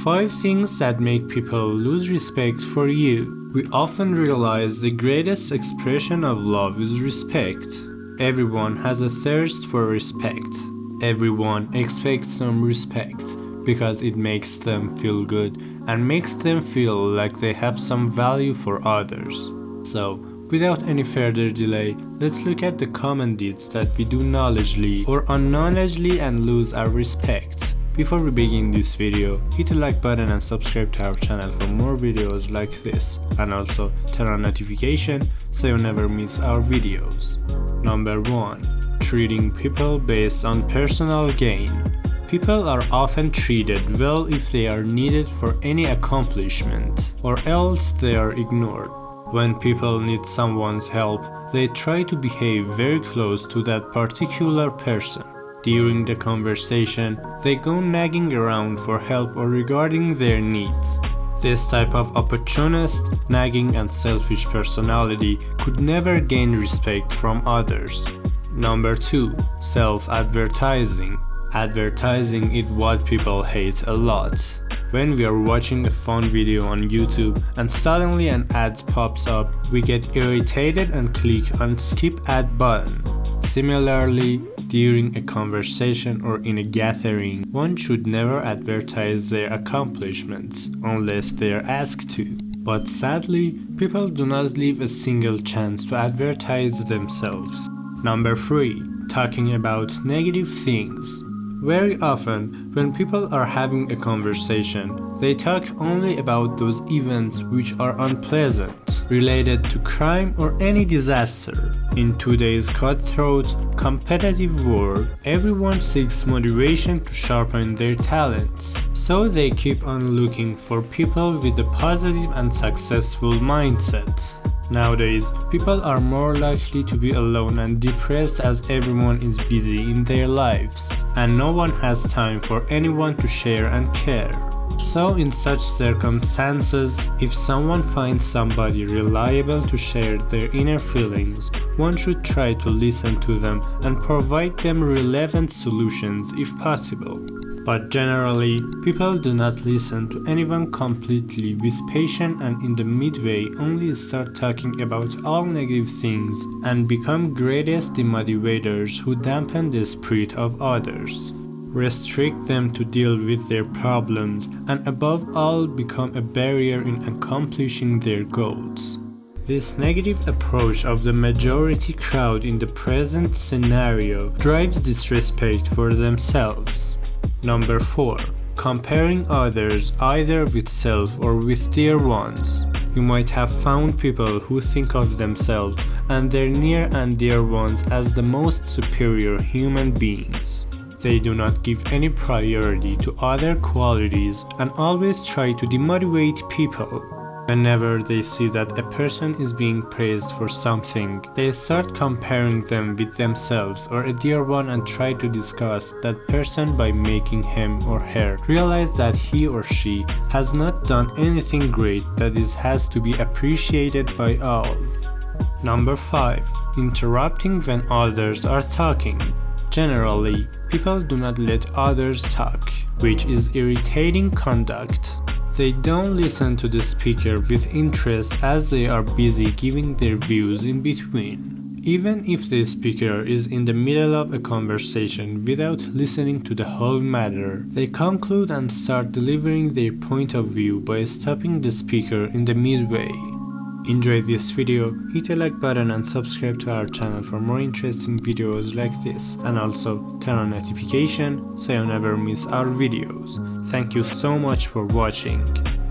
5 things that make people lose respect for you. We often realize the greatest expression of love is respect. Everyone has a thirst for respect. Everyone expects some respect because it makes them feel good and makes them feel like they have some value for others. So, without any further delay, let's look at the common deeds that we do knowledgeably or unknowledgeably and lose our respect. Before we begin this video, hit the like button and subscribe to our channel for more videos like this, and also turn on notification so you never miss our videos. Number 1. Treating people based on personal gain. People are often treated well if they are needed for any accomplishment, or else they are ignored. When people need someone's help, they try to behave very close to that particular person. During the conversation, they go nagging around for help or regarding their needs. This type of opportunist, nagging and selfish personality could never gain respect from others. Number 2. Self-advertising. Advertising is what people hate a lot. When we are watching a fun video on YouTube and suddenly an ad pops up, we get irritated and click on skip ad button. Similarly, during a conversation or in a gathering, one should never advertise their accomplishments unless they are asked to. But sadly, people do not leave a single chance to advertise themselves. Number 3. Talking about negative things. Very often, when people are having a conversation, they talk only about those events which are unpleasant, related to crime or any disaster. In today's cutthroat, competitive world, everyone seeks motivation to sharpen their talents. So they keep on looking for people with a positive and successful mindset. Nowadays, people are more likely to be alone and depressed as everyone is busy in their lives, and no one has time for anyone to share and care. So in such circumstances, if someone finds somebody reliable to share their inner feelings, one should try to listen to them and provide them relevant solutions if possible. But generally, people do not listen to anyone completely with patience, and in the midway only start talking about all negative things and become greatest demotivators who dampen the spirit of others, restrict them to deal with their problems, and above all become a barrier in accomplishing their goals. This negative approach of the majority crowd in the present scenario drives disrespect for themselves. Number 4. Comparing others either with self or with dear ones. You might have found people who think of themselves and their near and dear ones as the most superior human beings. They do not give any priority to other qualities and always try to demotivate people. Whenever they see that a person is being praised for something, they start comparing them with themselves or a dear one and try to discuss that person by making him or her realize that he or she has not done anything great that has to be appreciated by all. Number 5. Interrupting when others are talking. Generally, people do not let others talk, which is irritating conduct. They don't listen to the speaker with interest as they are busy giving their views in between. Even if the speaker is in the middle of a conversation without listening to the whole matter, they conclude and start delivering their point of view by stopping the speaker in the midway. Enjoy this video, hit the like button and subscribe to our channel for more interesting videos like this, and also turn on notification so you never miss our videos. Thank you so much for watching.